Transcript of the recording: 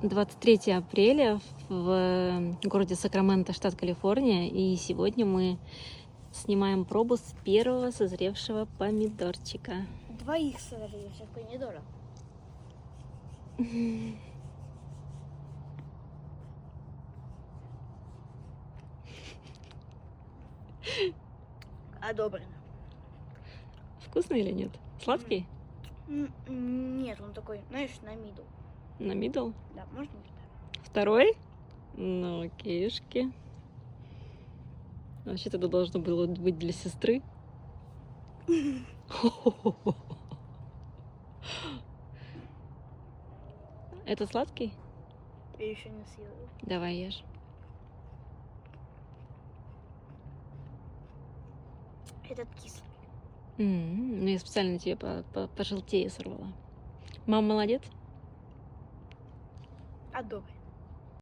23 апреля в городе Сакраменто, штат Калифорния. И сегодня мы снимаем пробу с первого созревшего помидорчика. Двоих созревших помидоров. Одобрено. Вкусный или нет? Сладкий? Нет, он такой, знаешь, на мидл. На middle? Да, можно? Второй? Ну, кишки. Вообще это должно было быть для сестры. Это сладкий? Я еще не съела. Давай ешь. Этот кислый. Ну, я специально тебе пожелтее сорвала. Мама молодец? Одобрено.